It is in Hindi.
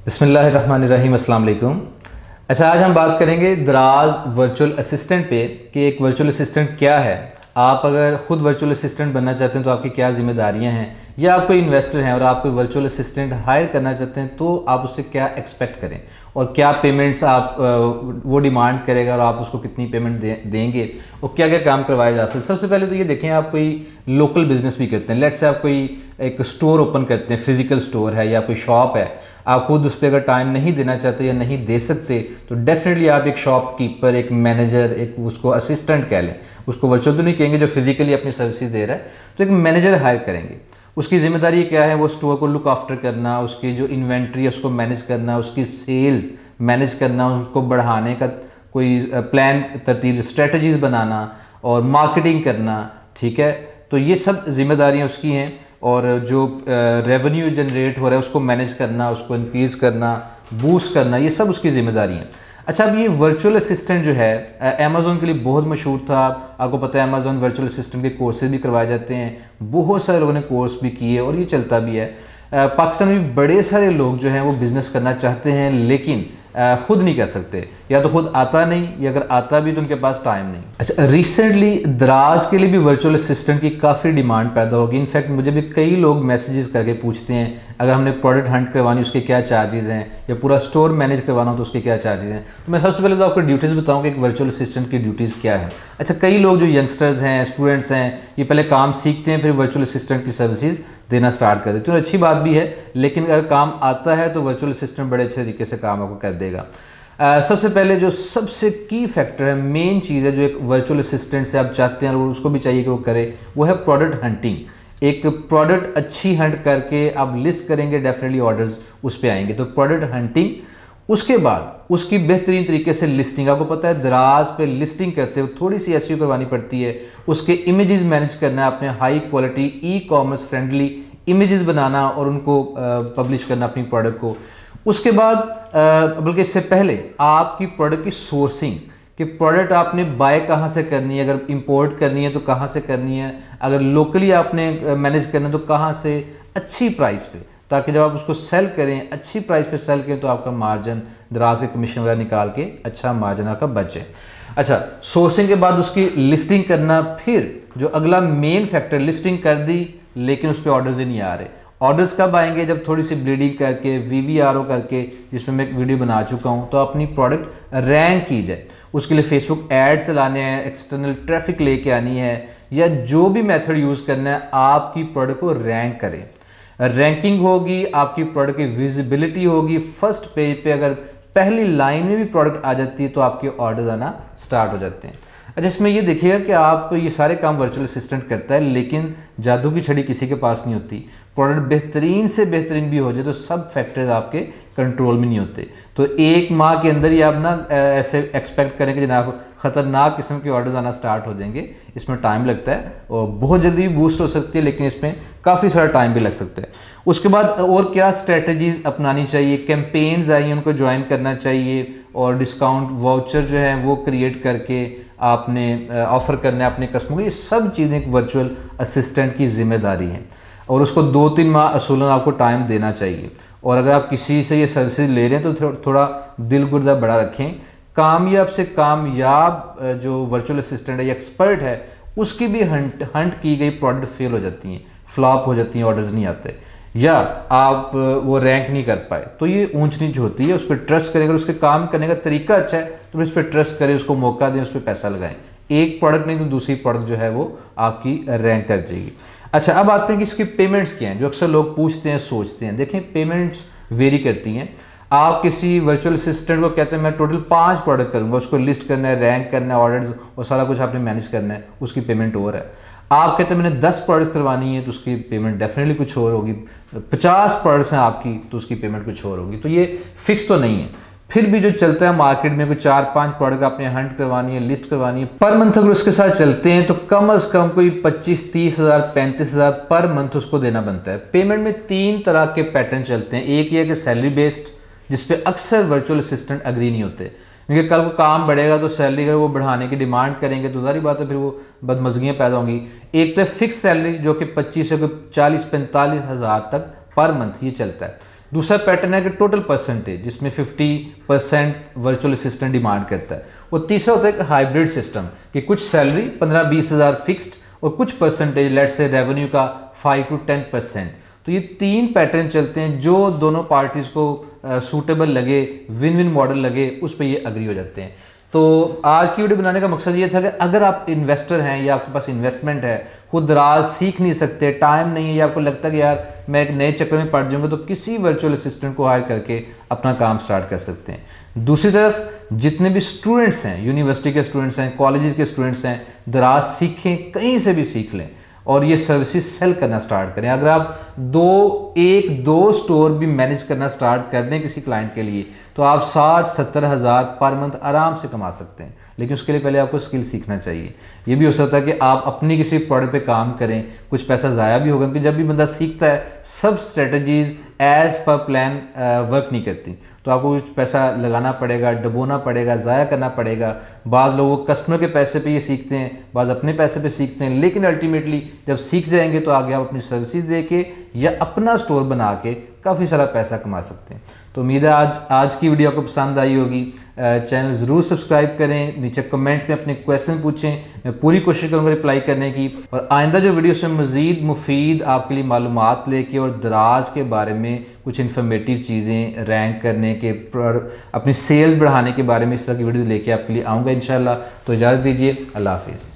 बिस्मिल्लाहिर्रहमानिर्रहीम, अस्सलाम वालेकुम। अच्छा, आज हम बात करेंगे दराज वर्चुअल असिस्टेंट पे कि एक वर्चुअल असिस्टेंट क्या है। आप अगर ख़ुद वर्चुअल असिस्टेंट बनना चाहते हैं तो आपकी क्या ज़िम्मेदारियां हैं, या आप कोई इन्वेस्टर हैं और आप कोई वर्चुअल असिस्टेंट हायर करना चाहते हैं तो आप उससे क्या एक्सपेक्ट करें और क्या पेमेंट्स आप वो डिमांड करेगा और आप उसको कितनी पेमेंट देंगे और क्या क्या काम करवाए जा सकते हैं। सबसे पहले तो ये देखें, आप कोई लोकल बिजनेस भी करते हैं, लेट्स से आप कोई एक स्टोर ओपन करते हैं, फिजिकल स्टोर है या कोई शॉप है, आप खुद उस पर अगर टाइम नहीं देना चाहते या नहीं दे सकते तो डेफिनेटली आप एक शॉपकीपर, एक मैनेजर, एक उसको असिस्टेंट कह लें, उसको वर्चुअल तो नहीं कहेंगे जो फिजिकली अपनी सर्विसेज दे रहा है, तो एक मैनेजर हायर करेंगे। उसकी ज़िम्मेदारी क्या है, वो स्टोर को लुक आफ्टर करना, उसकी जो इन्वेंट्री है उसको मैनेज करना, उसकी सेल्स मैनेज करना, उसको बढ़ाने का कोई प्लान तरतीब स्ट्रेटजीज बनाना और मार्केटिंग करना। ठीक है, तो ये सब जिम्मेदारियां उसकी हैं। और जो रेवेन्यू जनरेट हो रहा है उसको मैनेज करना, उसको इंक्रीज़ करना, बूस्ट करना, ये सब उसकी जिम्मेदारी हैं। अच्छा, अब ये वर्चुअल असिस्टेंट जो है अमेज़ॉन के लिए बहुत मशहूर था। आपको पता है अमेज़ॉन वर्चुअल असिस्टेंट के कोर्सेज भी करवाए जाते हैं, बहुत सारे लोगों ने कोर्स भी किए और ये चलता भी है। पाकिस्तान में बड़े सारे लोग जो हैं वो बिज़नेस करना चाहते हैं लेकिन खुद नहीं कर सकते, या तो खुद आता नहीं, या अगर आता भी तो उनके पास टाइम नहीं। अच्छा, रिसेंटली दराज के लिए भी वर्चुअल असिस्टेंट की काफ़ी डिमांड पैदा होगी। इनफैक्ट मुझे भी कई लोग मैसेजेस करके पूछते हैं अगर हमने प्रोडक्ट हंट करवानी उसके क्या चार्जेस हैं, या पूरा स्टोर मैनेज करवाना हो तो उसके क्या चार्जेस हैं। तो मैं सबसे पहले तो आपको ड्यूटीज़ बताऊँ कि एक वर्चुअल असिस्टेंट की ड्यूटीज़ क्या है। अच्छा, कई लोग जो यंगस्टर्स हैं, स्टूडेंट्स हैं, ये पहले काम सीखते हैं फिर वर्चुअल असिस्टेंट की सर्विसेज देना स्टार्ट कर देते हैं, तो अच्छी बात भी है, लेकिन अगर काम आता है तो वर्चुअल असिस्टेंट बड़े अच्छे तरीके से काम आपको कर देगा। सबसे पहले जो सबसे की फैक्टर है, मेन चीज़ है जो एक वर्चुअल असिस्टेंट से आप चाहते हैं और उसको भी चाहिए कि वो करे, वो है प्रोडक्ट हंटिंग। एक प्रोडक्ट अच्छी हंट करके आप लिस्ट करेंगे, डेफिनेटली ऑर्डर्स उस पर आएंगे, तो प्रोडक्ट हंटिंग। उसके बाद उसकी बेहतरीन तरीके से लिस्टिंग, आपको पता है दराज पे लिस्टिंग करते हुए थोड़ी सी एसईओ करवानी पड़ती है, उसके इमेजेस मैनेज करना है, अपने high quality e commerce friendly images बनाना और उनको पब्लिश करना अपनी प्रोडक्ट को। उसके बाद बल्कि इससे पहले आपकी प्रोडक्ट की सोर्सिंग, कि प्रोडक्ट आपने बाय कहाँ से करनी है, अगर इंपोर्ट करनी है तो कहाँ से करनी है, अगर लोकली आपने मैनेज करना है तो कहाँ से, अच्छी प्राइस पे, ताकि जब आप उसको सेल करें अच्छी प्राइस पे सेल करें तो आपका मार्जिन, दराज के कमीशन वगैरह निकाल के अच्छा मार्जिन आपका बचे। अच्छा, सोर्सिंग के बाद उसकी लिस्टिंग करना, फिर जो अगला मेन फैक्टर, लिस्टिंग कर दी लेकिन उस पर ऑर्डर्स ही नहीं आ रहे। ऑर्डर्स कब आएंगे, जब थोड़ी सी ब्लीडिंग करके, वीवीआरओ करके, जिसमें मैं एक वीडियो बना चुका हूँ, तो अपनी प्रोडक्ट रैंक की जाए। उसके लिए फेसबुक एड्स चलाने हैं, एक्सटर्नल ट्रैफिक लेके आनी है, या जो भी मेथड यूज़ करना है, आपकी प्रोडक्ट को रैंक करें। रैंकिंग होगी, आपकी प्रोडक्ट की विजिबिलिटी होगी, फर्स्ट पेज पे अगर पहली लाइन में भी प्रोडक्ट आ जाती है तो आपके ऑर्डर आना स्टार्ट हो जाते हैं। अच्छा, इसमें ये देखिएगा कि आप ये सारे काम वर्चुअल असिस्टेंट करता है, लेकिन जादू की छड़ी किसी के पास नहीं होती। प्रोडक्ट बेहतरीन से बेहतरीन भी हो जाए तो सब फैक्टर्स आपके कंट्रोल में नहीं होते। तो एक माह के अंदर ही आप ना ऐसे एक्सपेक्ट करें कि जनाब ख़तरनाक किस्म के ऑर्डर्स आना स्टार्ट हो जाएंगे। इसमें टाइम लगता है और बहुत जल्दी बूस्ट हो सकती है, लेकिन इसमें काफ़ी सारा टाइम भी लग सकता है। उसके बाद और क्या स्ट्रेटजीज अपनानी चाहिए, कैंपेन्स आई हैं उनको ज्वाइन करना चाहिए, और डिस्काउंट वाउचर जो है वो क्रिएट करके आपने ऑफ़र करना है अपने कस्टमर को। ये सब चीज़ें एक वर्चुअल असिस्टेंट की जिम्मेदारी हैं और उसको 2-3 माह असूलन आपको टाइम देना चाहिए। और अगर आप किसी से ये सर्विसेज ले रहे हैं तो थोड़ा दिल गुर्दा बड़ा रखें। कामयाब से कामयाब जो वर्चुअल असिस्टेंट है या एक्सपर्ट है, उसकी भी हंट की गई प्रोडक्ट फेल हो जाती हैं, फ्लॉप हो जाती हैं, ऑर्डर्स नहीं आते, या आप वो रैंक नहीं कर पाए, तो ये ऊंच नीच होती है। उस पर ट्रस्ट करें, अगर उसके काम करने का तरीका अच्छा है तो उस पर ट्रस्ट करें, उसको मौका दें, उस पर पैसा लगाएं। एक प्रोडक्ट नहीं तो दूसरी प्रोडक्ट जो है वो आपकी रैंक कर जाएगी। अच्छा, अब आते हैं कि इसकी पेमेंट्स क्या हैं, जो अक्सर लोग पूछते हैं, सोचते हैं। देखें, पेमेंट्स वेरी करती हैं। आप किसी वर्चुअल असिस्टेंट को कहते हैं मैं टोटल 5 प्रोडक्ट करूंगा, उसको लिस्ट करना है, रैंक करना है, ऑर्डर्स और सारा कुछ आपने मैनेज करना है, उसकी पेमेंट और है। आप कहते हैं मैंने 10 प्रोडक्ट करवानी है तो उसकी पेमेंट डेफिनेटली कुछ और होगी। 50 प्रोडक्ट्स हैं आपकी तो उसकी पेमेंट कुछ और होगी। तो ये फिक्स तो नहीं है। फिर भी जो चलता है मार्केट में, कोई 4-5 प्रोडक्ट आपने हंट करवानी है, लिस्ट करवानी है, पर मंथ अगर उसके साथ चलते हैं तो कम से कम कोई 25-30 हज़ार 35 हज़ार पर मंथ उसको देना बनता है। पेमेंट में 3 तरह के पैटर्न चलते हैं। एक ये है कि सैलरी बेस्ड, जिसपे अक्सर वर्चुअल असिस्टेंट अग्री नहीं होते, क्योंकि कल को काम बढ़ेगा तो सैलरी अगर वो बढ़ाने की डिमांड करेंगे तो सारी बात है, फिर वो बदमज़गियाँ पैदा होंगी। एक तो फिक्स सैलरी जो कि 25 से 40-45 हज़ार तक पर मंथ ये चलता है। दूसरा पैटर्न है कि टोटल परसेंटेज, जिसमें 50% वर्चुअल असिस्टेंट डिमांड करता है। और तीसरा होता है एक हाइब्रिड सिस्टम कि कुछ सैलरी 15-20 हज़ार फिक्स्ड और कुछ परसेंटेज लेट से रेवेन्यू का 5 to 10%। तो ये 3 पैटर्न चलते हैं, जो दोनों पार्टीज़ को सूटेबल लगे, विन विन मॉडल लगे, उस पर ये अग्री हो जाते हैं। तो आज की वीडियो बनाने का मकसद ये था कि अगर आप इन्वेस्टर हैं या आपके पास इन्वेस्टमेंट है, खुद दराज सीख नहीं सकते, टाइम नहीं है, या आपको लगता है कि यार मैं एक नए चक्कर में पड़ जाऊंगा, तो किसी वर्चुअल असिस्टेंट को हायर करके अपना काम स्टार्ट कर सकते हैं। दूसरी तरफ जितने भी स्टूडेंट्स हैं, यूनिवर्सिटी के स्टूडेंट्स हैं, कॉलेजेस के स्टूडेंट्स हैं, दराज सीखें, कहीं से भी सीख लें और ये सर्विसेज सेल करना स्टार्ट करें। अगर आप एक दो स्टोर भी मैनेज करना स्टार्ट कर दें किसी क्लाइंट के लिए, तो आप 60-70 हज़ार पर मंथ आराम से कमा सकते हैं। लेकिन उसके लिए पहले आपको स्किल सीखना चाहिए। ये भी हो सकता है कि आप अपनी किसी प्रोडक्ट पे काम करें, कुछ पैसा ज़ाया भी होगा, क्योंकि जब भी बंदा सीखता है सब strategies as per plan work नहीं करती, तो आपको कुछ पैसा लगाना पड़ेगा, डबोना पड़ेगा, ज़ाया करना पड़ेगा। बाज़ लोग कस्टमर के पैसे पे ये सीखते हैं, बाज़ अपने पैसे पे सीखते हैं, लेकिन अल्टीमेटली जब सीख जाएंगे तो आगे आप अपनी सर्विसेज दे के या अपना स्टोर बना के काफ़ी सारा पैसा कमा सकते हैं। तो उम्मीद है आज की वीडियो आपको पसंद आई होगी। चैनल ज़रूर सब्सक्राइब करें, नीचे कमेंट में अपने क्वेश्चन पूछें, मैं पूरी कोशिश करूँगा रिप्लाई करने की। और आइंदा जो वीडियोस में मज़ीद मुफीद आपके लिए मालूमात लेके और दराज के बारे में कुछ इन्फॉर्मेटिव चीज़ें, रैंक करने के, अपनी सेल्स बढ़ाने के बारे में इस तरह की वीडियो लेके आपके लिए आऊँगा इंशाल्लाह। तो इजाज़त दीजिए, अल्लाह हाफिज़।